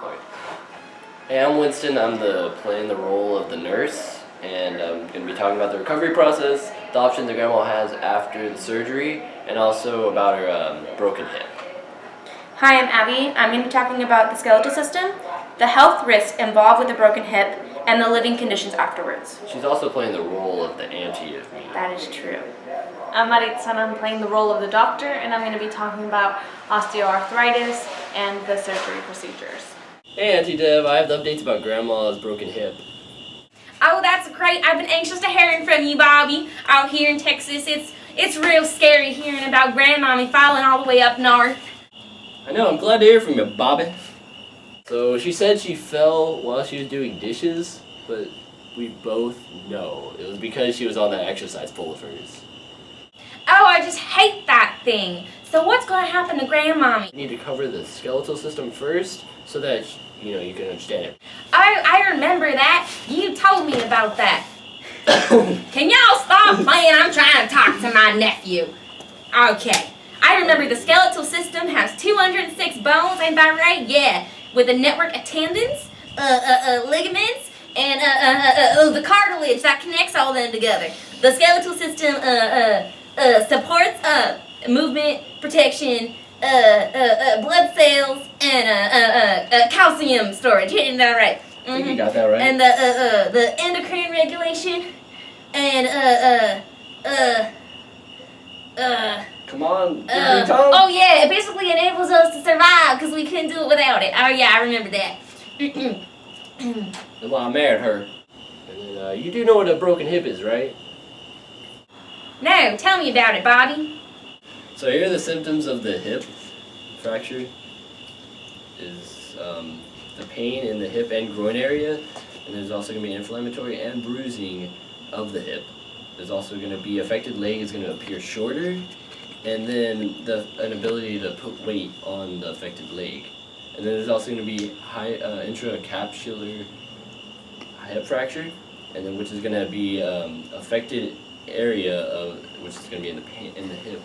Alright. Hey, I'm Winston. I'm playing the role of the nurse, and I'm going to be talking about the recovery process, the options the grandma has after the surgery, and also about her broken hip. Hi, I'm Abby. I'm going to be talking about the skeletal system, the health risks involved with a broken hip, and the living conditions afterwards. She's also playing the role of the auntie of me. That is true. I'm Maritza, and I'm playing the role of the doctor, and I'm going to be talking about osteoarthritis and the surgery procedures. Hey, Auntie Deb, I have the updates about Grandma's broken hip. Oh, that's great. I've been anxious to hearing from you, Bobby. Out here in Texas, it's real scary hearing about Grandmommy falling all the way up north. I know, I'm glad to hear from you, Bobby. So she said she fell while she was doing dishes, but we both know it was because she was on that exercise pole of hers. Oh, I just hate that thing. So what's going to happen to Grandmommy? You need to cover the skeletal system first so that, you can understand it. I remember that. You told me about that. Can y'all stop playing? I'm trying to talk to my nephew. Okay. I remember the skeletal system has 206 bones, ain't that right? Yeah. With a network of tendons, ligaments, and the cartilage that connects all them together. The skeletal system supports movement, protection, blood cells, and calcium storage. Isn't that right? I think you got that right. And the endocrine regulation, and Come on, give me time. oh yeah, it basically enables us to survive because we couldn't do it without it. Oh yeah, I remember that. Well, I married her. And then, you do know what a broken hip is, right? No, tell me about it, Bobby. So here are the symptoms of the hip fracture. Is the pain in the hip and groin area, and there's also going to be inflammatory and bruising of the hip. There's also going to be affected leg is going to appear shorter, and then an ability to put weight on the affected leg. And then there's also going to be intracapsular hip fracture, and then which is going to be affected area of which is going to be in the hip,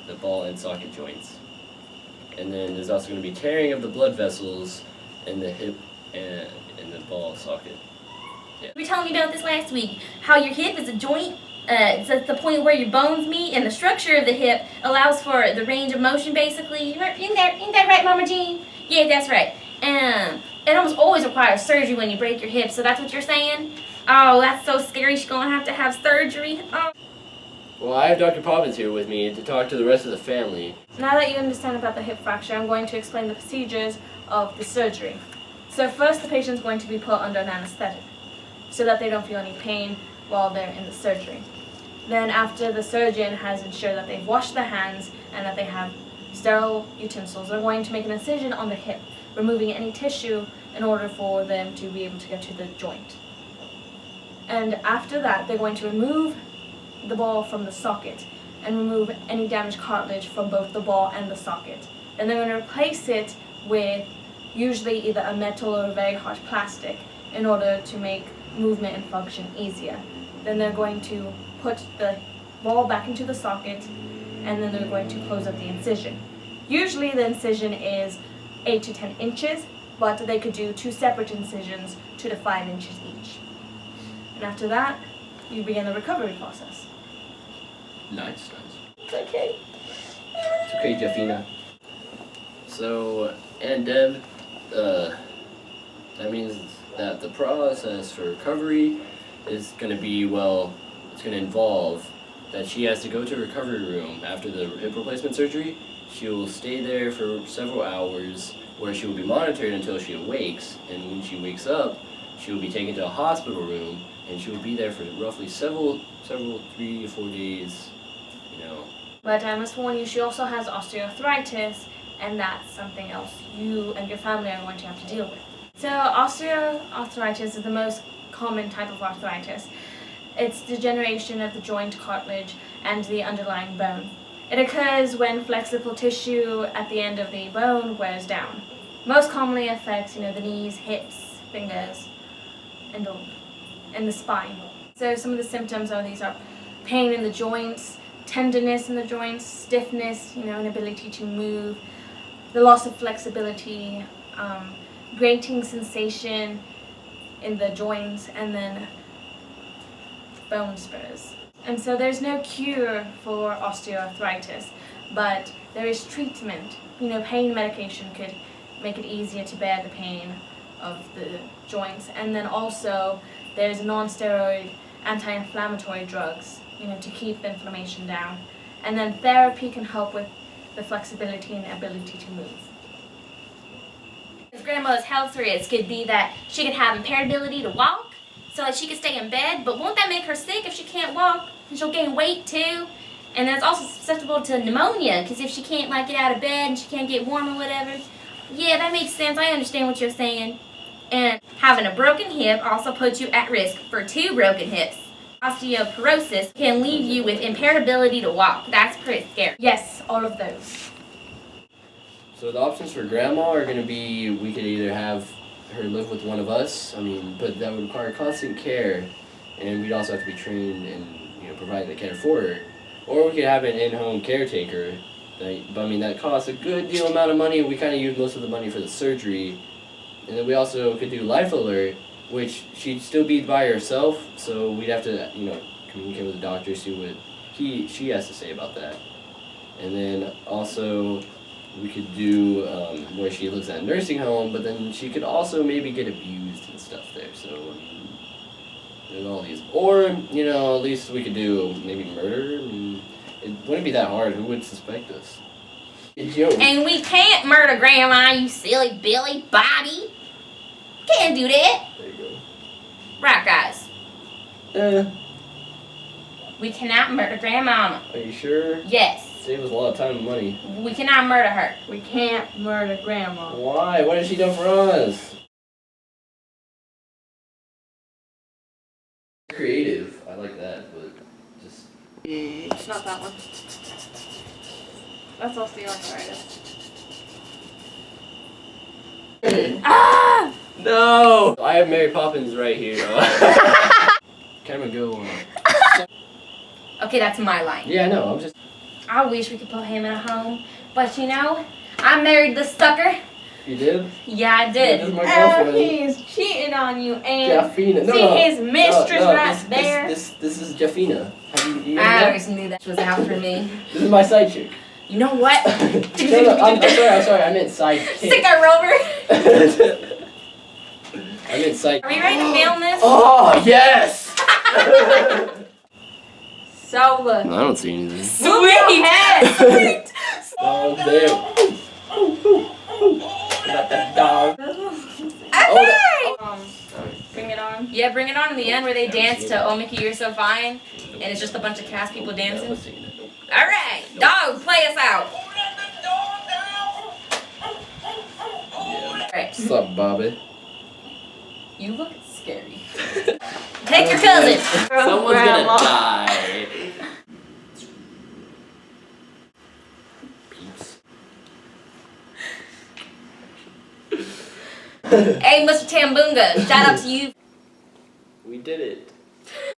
the ball and socket joints. And then there's also going to be tearing of the blood vessels in the hip and in the ball socket. You were telling me about this last week, how your hip is a joint. It's at the point where your bones meet, and the structure of the hip allows for the range of motion, basically. Ain't that right, Mama Jean? Yeah, that's right. It almost always requires surgery when you break your hip, so that's what you're saying? Oh, that's so scary. She's going to have surgery. Oh. Well, I have Dr. Poppins here with me to talk to the rest of the family. Now that you understand about the hip fracture, I'm going to explain the procedures of the surgery. So first, the patient's going to be put under an anesthetic so that they don't feel any pain while they're in the surgery. Then after the surgeon has ensured that they've washed their hands and that they have sterile utensils, they're going to make an incision on the hip, removing any tissue in order for them to be able to get to the joint. And after that, they're going to remove the ball from the socket and remove any damaged cartilage from both the ball and the socket. Then they're going to replace it with usually either a metal or a very harsh plastic in order to make movement and function easier. Then they're going to put the ball back into the socket, and then they're going to close up the incision. Usually the incision is 8 to 10 inches, but they could do 2 separate incisions, 2 to 5 inches each. And after that, you begin the recovery process. Nice. It's okay. It's okay, Jeffina. So, and Deb, that means that the process for recovery is going to be, it's going to involve that she has to go to a recovery room after the hip replacement surgery. She will stay there for several hours where she will be monitored until she awakes, and when she wakes up, she will be taken to a hospital room, and she will be there for roughly several 3 to 4 days, But I must warn you, she also has osteoarthritis, and that's something else you and your family are going to have to deal with. So osteoarthritis is the most common type of arthritis. It's degeneration of the joint cartilage and the underlying bone. It occurs when flexible tissue at the end of the bone wears down. Most commonly affects, the knees, hips, fingers, and the spine. So some of the symptoms of these are pain in the joints, tenderness in the joints, stiffness, inability to move, the loss of flexibility, grating sensation in the joints, and then bone spurs. And so there's no cure for osteoarthritis, but there is treatment. Pain medication could make it easier to bear the pain of the joints. And then also there's non-steroid anti-inflammatory drugs, to keep the inflammation down. And then therapy can help with the flexibility and ability to move. Grandma's health risk could be that she could have impaired ability to walk, so that she could stay in bed, but won't that make her sick if she can't walk? And she'll gain weight too. And then it's also susceptible to pneumonia, because if she can't get out of bed and she can't get warm or whatever. Yeah, that makes sense. I understand what you're saying. And having a broken hip also puts you at risk for 2 broken hips. Osteoporosis can leave you with impaired ability to walk. That's pretty scary. Yes, all of those. So the options for grandma are going to be, we could either have her live with one of us, but that would require constant care, and we'd also have to be trained and provide the care for her. Or we could have an in-home caretaker, but that costs a good deal amount of money. We kind of use most of the money for the surgery, and then we also could do Life Alert, which she'd still be by herself, so we'd have to communicate with the doctor, see what she has to say about that. And then also we could do where she lives at a nursing home, but then she could also maybe get abused and stuff there. So there's all these. Or, at least we could do maybe murder. It wouldn't be that hard. Who would suspect us? And we can't murder Grandma, you silly Billy Bobby. Can't do that. There you go. Right, guys? We cannot murder Grandmama. Are you sure? Yes. Save us a lot of time and money. We cannot murder her. We can't murder Grandma. Why? What has she done for us? Creative. I like that, but just... It's not that one. That's osteoarthritis. Ah! No! I have Mary Poppins right here. Camera, go on. Okay, that's my line. Yeah, I know. I'm just... I wish we could put him in a home, but I married this sucker. You did? Yeah, I Yeah, did. this is my girlfriend. He's cheating on you, and Jaffina. No, see no. his mistress right there. This is Jaffina. Have you met I her? always knew that was out for me. This is my side chick. You know what? No, I'm sorry. I meant side Stick chick. our rover. I meant side. Are we ready to film this? Oh, yes! So I don't see anything. Sweet! Sweet! Oh, damn. Not that dog. Okay! Bring it on. Yeah, bring it on in the end where they dance to Oh Mickey You're So Fine, and it's just a bunch of cast people dancing. Alright, dog, play us out. Alright, What's up, Bobby? you look scary. Take your cousin. Someone's gonna die. Peeps. Hey, Mr. Tambunga, shout out to you. We did it.